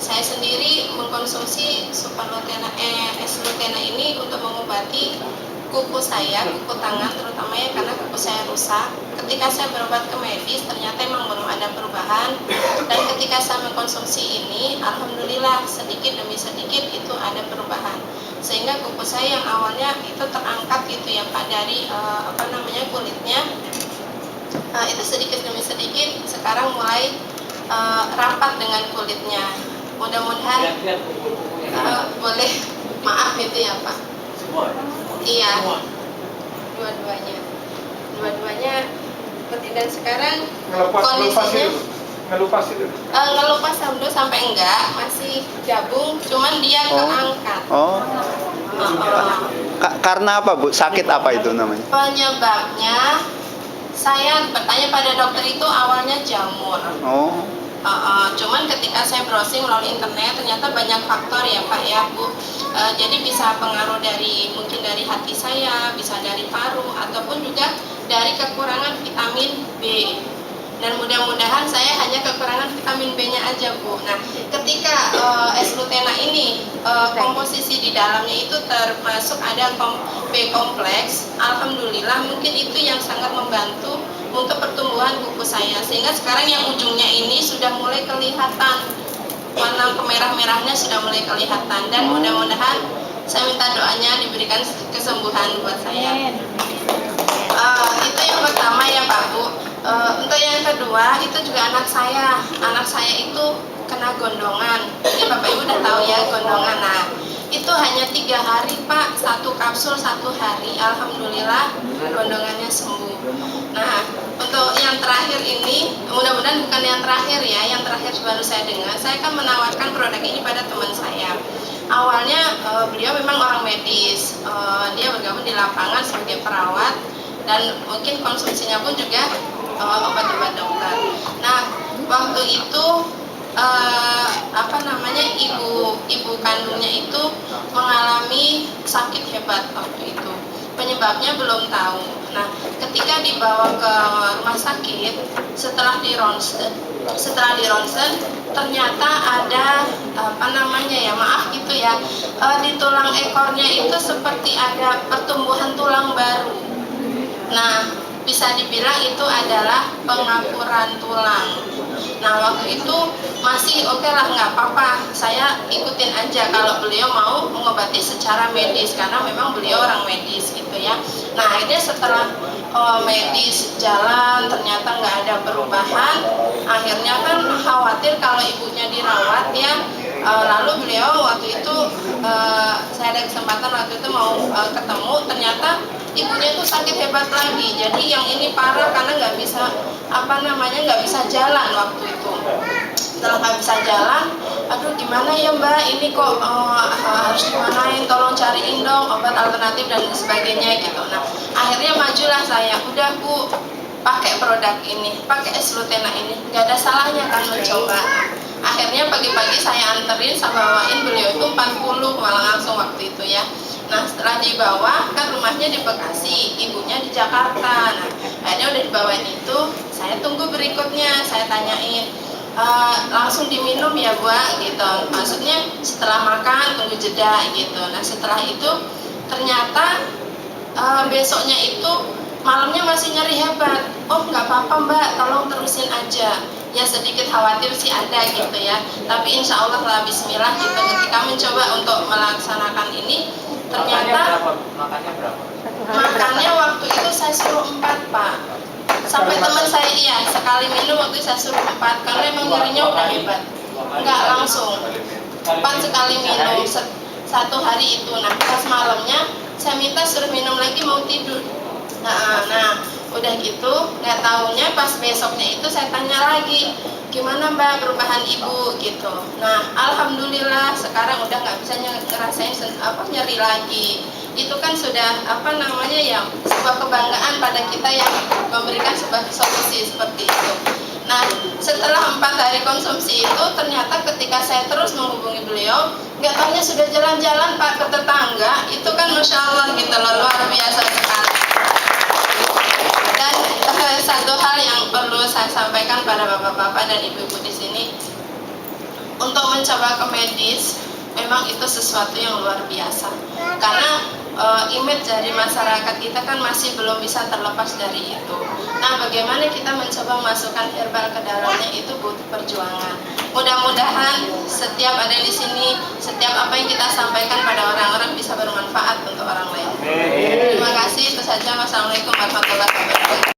saya sendiri mengkonsumsi S-Lutena ini untuk mengobati kuku saya, kuku tangan terutamanya karena kuku saya rusak. Ketika saya berobat ke medis ternyata memang belum ada perubahan, dan ketika saya mengkonsumsi ini alhamdulillah sedikit demi sedikit itu ada perubahan, sehingga kuku saya yang awalnya itu terangkat gitu ya Pak dari kulitnya, itu sedikit demi sedikit sekarang mulai rapat dengan kulitnya. Mudah-mudahan boleh maaf itu ya Pak. Semua. Iya, dua-duanya seperti, dan sekarang kondisinya ngelupas itu ngelupas sampai enggak, masih gabung, cuman dia keangkat. Karena apa Bu? Sakit apa itu namanya? Penyebabnya saya bertanya pada dokter itu awalnya jamur. Cuman ketika saya browsing melalui internet ternyata banyak faktor ya Pak ya Bu. Jadi bisa pengaruh mungkin dari hati saya, bisa dari paru, ataupun juga dari kekurangan vitamin B. Dan mudah-mudahan saya hanya kekurangan vitamin B-nya aja Bu. Nah, ketika S-Lutena ini komposisi di dalamnya itu termasuk ada B kompleks, alhamdulillah mungkin itu yang sangat membantu untuk pertumbuhan kuku saya, sehingga sekarang yang ujungnya ini sudah mulai kelihatan, warna kemerah-merahnya sudah mulai kelihatan, dan mudah-mudahan saya minta doanya diberikan kesembuhan buat saya. Itu yang pertama ya Pak Bu. Untuk yang kedua itu juga anak saya itu kena gondongan. Jadi Bapak Ibu udah tahu ya gondongan. Nah, itu hanya 3 hari Pak, 1 kapsul 1 hari, alhamdulillah gondongannya sembuh. Nah, untuk yang terakhir ini, mudah-mudahan bukan yang terakhir ya, yang terakhir baru saya dengar, saya akan menawarkan produk ini pada teman saya. Awalnya beliau memang orang medis, dia bergabung di lapangan sebagai perawat, dan mungkin konsumsinya pun juga obat-obat dokter. Nah, waktu itu ibu kandungnya itu mengalami sakit hebat waktu itu. Penyebabnya belum tahu. Nah, ketika dibawa ke rumah sakit, setelah di ronsen ternyata ada di tulang ekornya itu seperti ada pertumbuhan tulang baru. Nah, bisa dibilang itu adalah pengapuran tulang. Nah, waktu itu masih oke lah, nggak apa-apa, saya ikutin aja kalau beliau mau mengobati secara medis, karena memang beliau orang medis gitu ya. Nah, akhirnya setelah medis jalan ternyata nggak ada perubahan, akhirnya kan khawatir kalau ibunya dirawat ya. Lalu beliau waktu itu saya ada kesempatan waktu itu mau ketemu, ternyata ibunya itu sakit hebat lagi. Jadi yang ini parah karena nggak bisa jalan waktu itu. Setelah nggak bisa jalan, aduh gimana ya Mbak, ini kok harus dimanain, tolong cariin dong obat alternatif dan sebagainya gitu. Nah, akhirnya majulah saya, udah Bu, pakai produk ini, pakai S-Lutena ini, nggak ada salahnya kan mencoba. Akhirnya pagi-pagi saya anterin, saya bawain, beliau itu 40 malah langsung waktu itu ya. Nah, setelah dibawa, kan rumahnya di Bekasi, ibunya di Jakarta. Nah, akhirnya udah dibawain itu, saya tunggu berikutnya, saya tanyain, langsung diminum ya Bu gitu. Maksudnya setelah makan tunggu jeda gitu. Nah, setelah itu ternyata besoknya itu malamnya masih nyeri hebat. Oh, nggak apa-apa Mbak, tolong terusin aja. Ya sedikit khawatir sih ada gitu ya, tapi insya Allah lah bismillah gitu. Ketika mencoba untuk melaksanakan ini, ternyata makannya waktu itu saya suruh 4 Pak. Sampai teman saya sekali minum waktu saya suruh 4 karena emang nyerinya udah hebat. Enggak langsung 4 sekali minum 1 hari itu. Nah, pas malamnya saya minta suruh minum lagi mau tidur. Nah, udah gitu, nggak taunya pas besoknya itu saya tanya lagi, gimana Mbak perubahan Ibu gitu. Nah, alhamdulillah sekarang udah nggak bisa ngerasain nyeri lagi. Itu kan sudah sebuah kebanggaan pada kita yang memberikan sebuah solusi seperti itu. Nah, setelah 4 hari konsumsi itu, ternyata ketika saya terus menghubungi beliau, nggak taunya sudah jalan-jalan Pak ke tetangga, itu kan Masya Allah gitu loh, luar biasa sekali. Dan satu hal yang perlu saya sampaikan pada bapak-bapak dan ibu-ibu di sini, untuk mencoba ke medis memang itu sesuatu yang luar biasa, karena image dari masyarakat kita kan masih belum bisa terlepas dari itu. Nah, bagaimana kita mencoba masukkan herbal ke dalamnya itu butuh perjuangan. Mudah-mudahan setiap ada di sini, setiap apa yang kita sampaikan pada orang-orang bisa bermanfaat untuk orang lain. Terima kasih, itu saja. Wassalamualaikum warahmatullahi wabarakatuh.